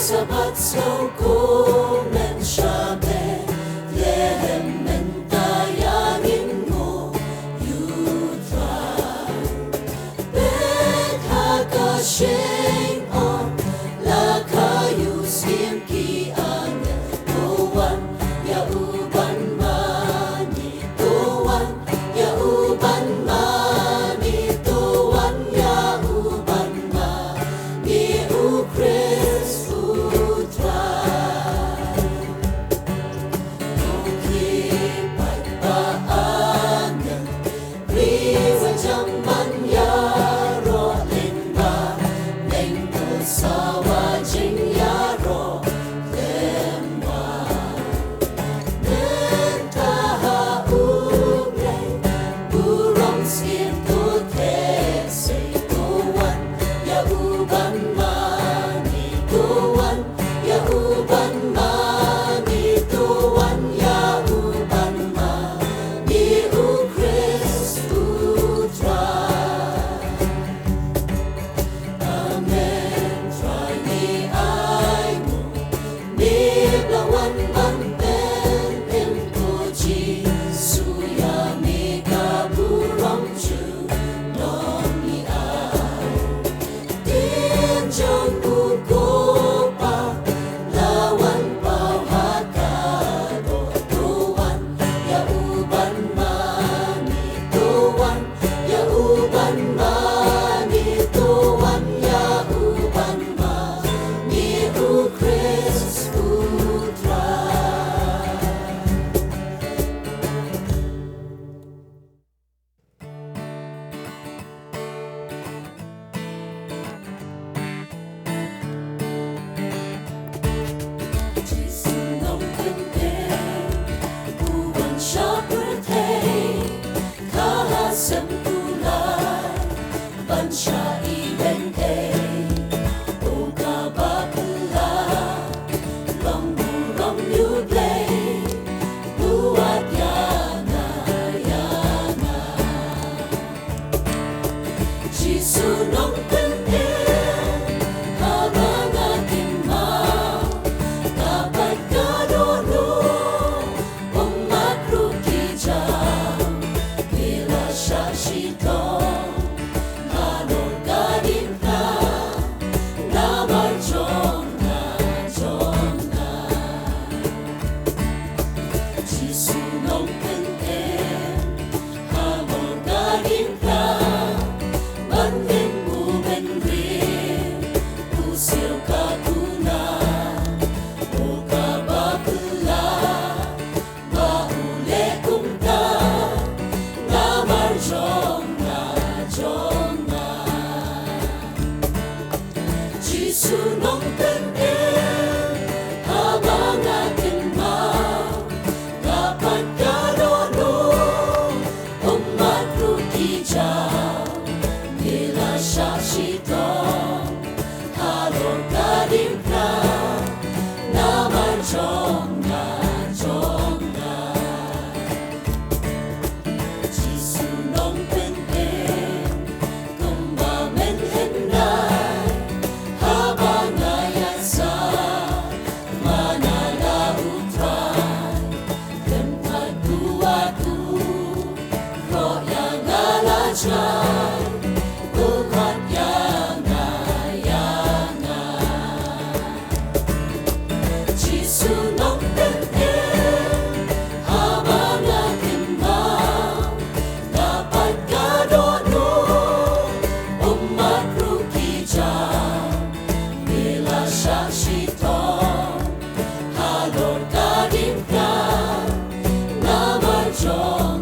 sabat sauko men shabe lehem men tayangin mo yutra bet hakasheng on la kayu sim ki ang tuwan ya uban mani tuwan ya uban mani tuwan ya uban mani ukres putra ukipay paangan riwa jamban yaro lingba lingko sawa jing yaro lemwa nentaha umre burong skin tuthe se tuwan ya uban mani tuwan ya uban mani tuwan ya uban mani ukres putra amen try ni ai mo ni lawan manten em koji suya mi kaburong chu dong ni ai din jong buko pa lawan pau hakado tuwan ya uban mani tuwan ya uban mani tuwan ya uban mani ukres putra Jisunong pente buwan siya birthday kahasem kulay ban siya ibente uga bakla long burong yublay buat yana yana Jisunong pente habang ating mau dapat kadono umakrukijam bila siya sitong hanon kadimta na marjong na Jisunong pente hanon kadimta banding buben rin usil katuna muka bakla baule kumta na marjong na Jisunong pente habang ating mau dapat kadono umakrukijam bila siya sitong halong kadimta na marjong na Jisunong pente kumbamen henday habang ngayon sa manalautray tempat buatku roh yang alajay bukat yana Jisunong pente habang ating mau dapat kadono umakrukijam bila siya sitong halong kadimta na marjong